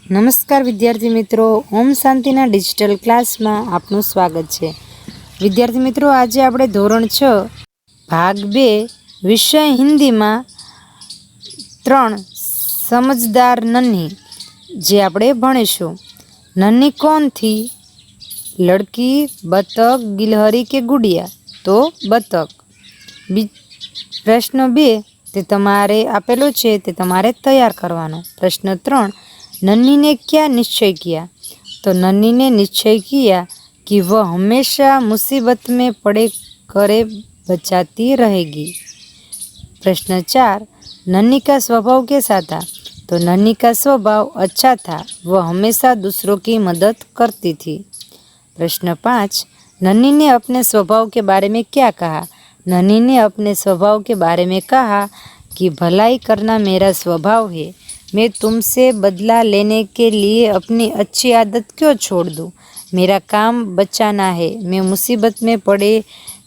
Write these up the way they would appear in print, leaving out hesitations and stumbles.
નમસ્કાર વિદ્યાર્થી મિત્રો, ઓમ શાંતિના ડિજિટલ ક્લાસમાં આપનું સ્વાગત છે। વિદ્યાર્થી મિત્રો, આજે આપણે ધોરણ 6 ભાગ 2 વિષય હિન્દીમાં 3 સમજદાર નન્ही જે આપણે ભણીશું। નન્ही કોણ થી? લડકી, બતક, ગિલહરી કે ગુડિયા? તો બતક। પ્રશ્ન 2 તે તમારે આપેલો છે, તે તમારે તૈયાર કરવાનો। प्रश्न 3 नन्ही ने क्या निश्चय किया? तो नन्ही ने निश्चय किया कि वह हमेशा मुसीबत में पड़े करे बचाती रहेगी। प्रश्न 4 नन्ही का स्वभाव कैसा था? तो नन्ही का स्वभाव अच्छा था, वह हमेशा दूसरों की मदद करती थी। प्रश्न 5 नन्ही ने अपने स्वभाव के बारे में क्या कहा? नन्ही ने अपने स्वभाव के बारे में कहा कि भलाई करना मेरा स्वभाव है, मैं तुमसे बदला लेने के लिए अपनी अच्छी आदत क्यों छोड़ दूँ? मेरा काम बचाना है, मैं मुसीबत में पड़े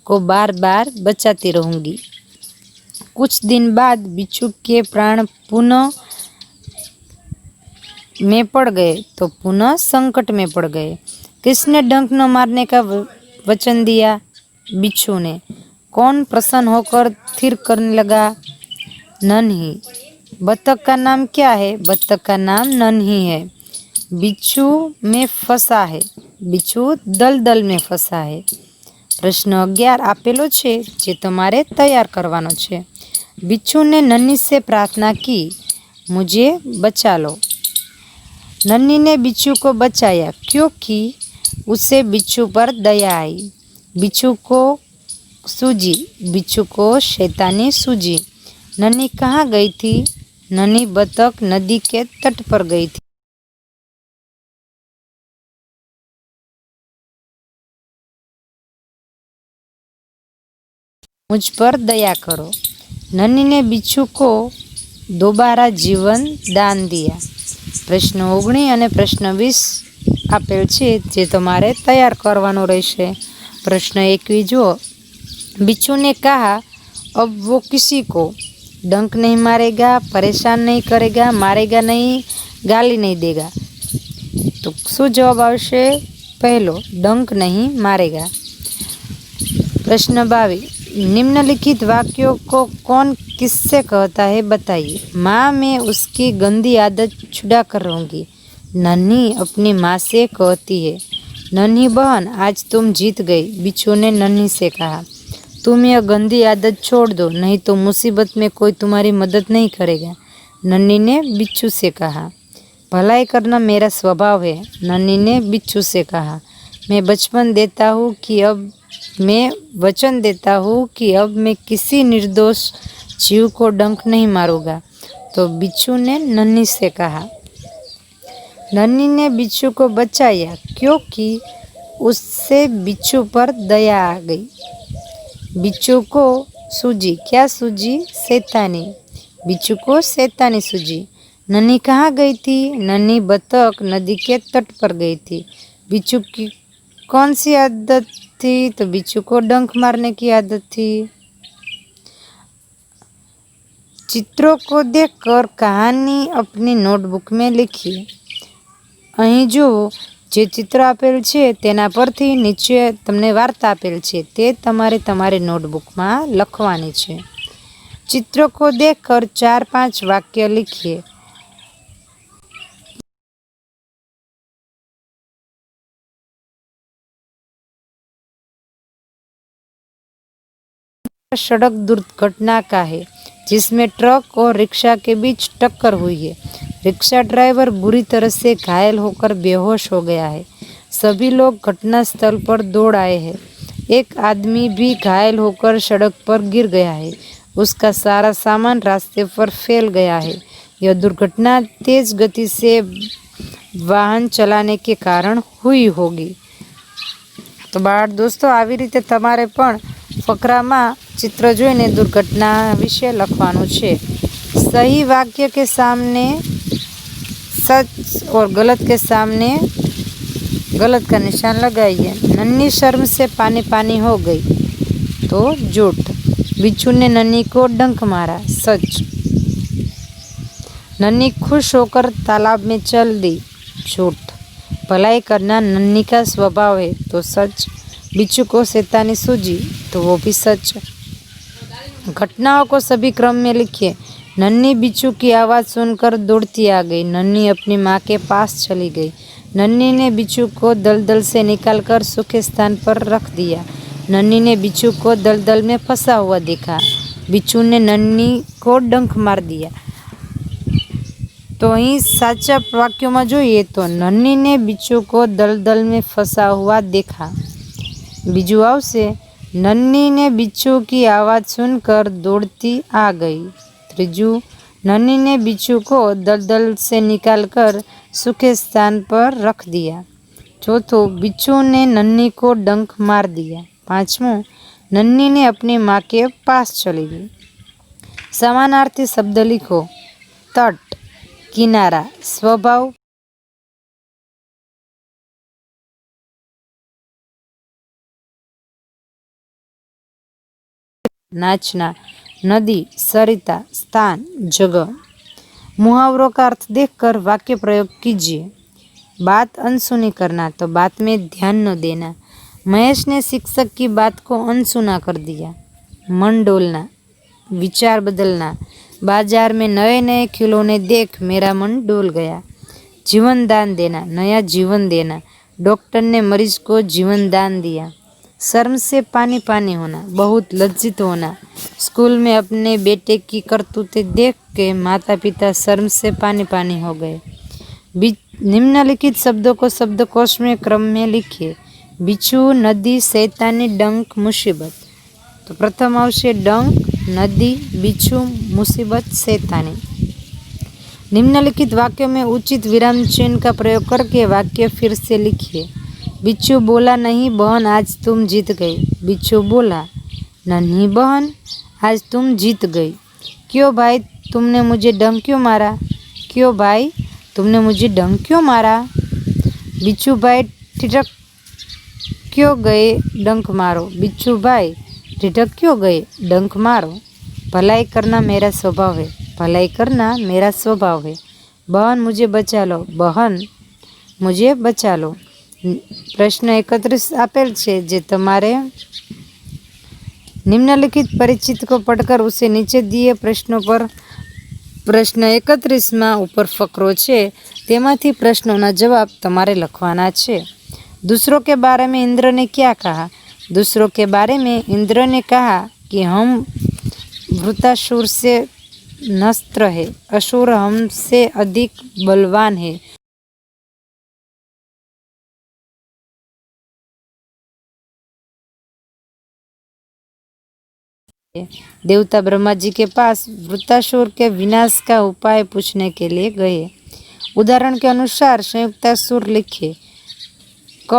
को बार बार बचाती रहूँगी। कुछ दिन बाद बिच्छू के प्राण पुनः में पड़ गए तो पुनः संकट में पड़ गए। किसने डंक न मारने का वचन दिया? बिच्छू ने। कौन प्रसन्न होकर स्थिर करने लगा? नन्ही। बतख का नाम क्या है? बतख का नाम नन्ही है। बिच्छू में फंसा है, बिच्छू दलदल में फंसा है। प्रश्न 11 आपेलो छे जे तमारे तैयार करवानो छे। बिच्छू ने नन्ही से प्रार्थना की, मुझे बचा लो। नन्ही ने बिच्छू को बचाया क्योंकि उसे बिच्छू पर दया आई। बिच्छू को सूझी, बिच्छू को शैतानी सूझी। नन्ही कहाँ गई थी? नन्ही बतख नदी के तट पर गई थी। मुझ पर दया करो। नन्ही ने बिच्छू को दोबारा जीवन दान दिया। प्रश्न 19 અને प्रश्न 20 આપેલ છે, જે તમારે તૈયાર કરવાનો રહેશે। प्रश्न 21 જો बिच्छू ने कहा अब वो किसी को डंक नहीं मारेगा, परेशान नहीं करेगा, मारेगा नहीं, गाली नहीं देगा। तो शू जवाब आवशे? पहलो, डंक नहीं मारेगा। प्रश्न 22 निम्नलिखित वाक्यों को कौन किससे कहता है, बताइए। माँ, मैं उसकी गंदी आदत छुड़ा कर रहूँगी। नन्ही अपनी माँ से कहती है, नन्ही बहन आज तुम जीत गई। बिच्छू ने नन्ही से कहा, तुम यह गंदी आदत छोड़ दो, नहीं तो मुसीबत में कोई तुम्हारी मदद नहीं करेगा। नन्ही ने बिच्छू से कहा, भलाई करना मेरा स्वभाव है। नन्ही ने बिच्छू से कहा, मैं वचन देता हूँ कि अब मैं किसी निर्दोष जीव को डंक नहीं मारूंगा। तो बिच्छू ने नन्ही से कहा। नन्ही ने बिच्छू को बचाया क्योंकि उससे बिच्छू पर दया आ गई। बिच्छू को सूझी, क्या सूझी? शैतानी। बिच्छू को शैतानी सूझी। नन्ही कहाँ गई थी? नन्ही बतख नदी के तट पर गई थी। बिच्छू की कौन सी आदत थी? तो बिच्छू को डंक मारने की आदत थी। चित्रों को देखकर कहानी अपनी नोटबुक में लिखिए। અહીં જો જે ચિત્ર આપેલ છે તેના પરથી નીચે તમને વાર્તા આપેલ છે તે તમારે તમારી નોટબુકમાં લખવાની છે। चित्रों को देखकर 4-5 वाक्य लिखिए। सड़क दुर्घटना का है जिसमें ट्रक और रिक्शा के बीच टक्कर हुई है। रिक्शा ड्राइवर बुरी तरह से घायल होकर बेहोश हो गया है। सभी लोग घटनास्थल पर दौड़ आए हैं। एक आदमी भी घायल होकर सड़क पर गिर गया है, उसका सारा सामान रास्ते पर फैल गया है। यह दुर्घटना तेज गति से वाहन चलाने के कारण हुई होगी। तो बाळ दोस्तों, આવી રીતે તમારે પણ ફકરામાં ચિત્ર જોઈને દુર્ઘટના વિશે લખવાનું છે। सही वाक्य के सामने सच और गलत के सामने गलत का निशान लगाइए। नन्ही शर्म से पानी पानी हो गई तो झूठ। बिच्छू ने नन्ही को डंक मारा, सच। नन्ही खुश होकर तालाब में चल दी, झूठ। भलाई करना नन्ही का स्वभाव है, तो सच। बिच्छू को शैतानी सूझी, तो वो भी सच। घटनाओं को सभी क्रम में लिखिए। नन्ही बिच्छू की आवाज़ सुनकर दौड़ती आ गई। नन्ही अपनी माँ के पास चली गई। नन्ही ने बिच्छू को दलदल से निकालकर सूखे स्थान पर रख दिया। नन्ही ने बिच्छू को दलदल में फंसा हुआ देखा। बिच्छू ने नन्ही को डंक मार दिया। तो અહીં સાચા વાક્યોમાં જોઈએ તો નન્હી ને बिच्छू को दलदल में फंसा हुआ देखा। બીજું આવશે नन्ही ने बिच्छू की आवाज़ सुनकर दौड़ती आ गई। ત્રીજું नन्ही ने बिच्छू को दलदल से निकालकर सूखे स्थान पर रख दिया। चौथों बिच्छू ने नन्ही को डंक मार दिया। पांचवों नन्ही ने अपनी माँ के पास चली गई। समानार्थी शब्द लिखो। तट, किनारा, स्वभाव, नाचना, नदी, सरिता, स्थान, जगह। मुहावरों का अर्थ देखकर वाक्य प्रयोग कीजिए। बात अनसुनी करना, तो बात में ध्यान न देना। महेश ने शिक्षक की बात को अनसुना कर दिया। मन डोलना, विचार बदलना। बाजार में नए नए खिलौने देख मेरा मन डोल गया। जीवन दान देना, नया जीवन देना। डॉक्टर ने मरीज को जीवन दान दिया। शर्म से पानी पानी होना, बहुत लज्जित होना। स्कूल में अपने बेटे की करतूतें देख के माता पिता शर्म से पानी पानी हो गए। निम्नलिखित शब्दों को शब्दकोश में क्रम में लिखिए। बिच्छू, नदी, शैतानी, डंक, मुसीबत। तो प्रथम आवशे डंक, नदी, बिच्छू, मुसीबत, शैतानी। निम्नलिखित वाक्यों में उचित विराम चिन्ह का प्रयोग करके वाक्य फिर से लिखिए। बिच्छू बोला, नहीं बहन आज तुम जीत गई। बिच्छू बोला, नन्ही बहन आज तुम जीत गई। क्यों भाई तुमने मुझे डंक क्यों मारा? क्यों भाई तुमने मुझे डंक क्यों मारा? बिच्छू भाई ठिठक क्यों गए? डंक मारो। बिच्छू भाई ठिठक क्यों गए? डंक मारो। भलाई करना मेरा स्वभाव है। भलाई करना मेरा स्वभाव है। बहन मुझे बचा लो। बहन मुझे बचा लो। प्रश्न 31 आपेल छे जे तमारे निम्नलिखित परिचित को पढ़कर उसे नीचे दिए प्रश्नों पर प्रश्न 31 में ऊपर फकरो छे तेमांथी प्रश्नों जवाब तमारे लखवाना छे। दूसरों के बारे में इंद्र ने क्या कहा? दूसरों के बारे में इंद्र ने कहा कि हम वृतासुर से नस्त्र है, असुर हमसे अधिक बलवान है। देवता ब्रह्मा जी के पास वृतासुर के विनाश का उपाय पूछने के लिए गए। उदाहरण के अनुसार संयुक्तासुर लिखे। क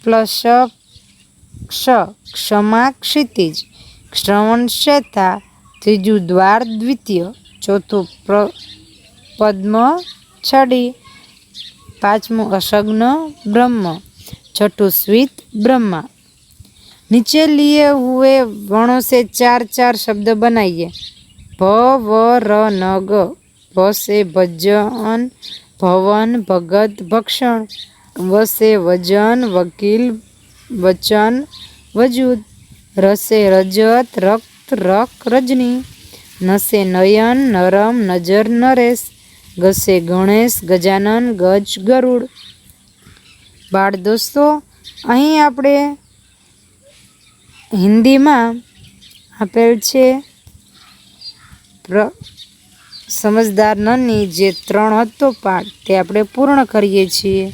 प्लस क्ष, क्षमा क्षितिज, श्रवण श्वेता, त्रीजु द्वार द्वितीय, चौथु पद्म छड़ी, पांचमु अशग्न ब्रह्म, छठु स्वीत ब्रह्मा। नीचे लिए हुए वर्णों से 4-4 शब्द बनाइए। भ व र न ग। भ से भजन, भवन, भगत, भक्षण। व से वजन, वकील, वचन, वजूद। र से रजत, रक्त, रक, रजनी। न से नयन, नरम, नजर, नरेश। ग से गणेश, गजानन, गज, गरुड़। बाळ दोस्तों અહીં આપણે हिंदीમાં આપેલ છે સમજદાર નની જે 3 હતો પાઠ તે આપણે પૂર્ણ કરીએ છીએ।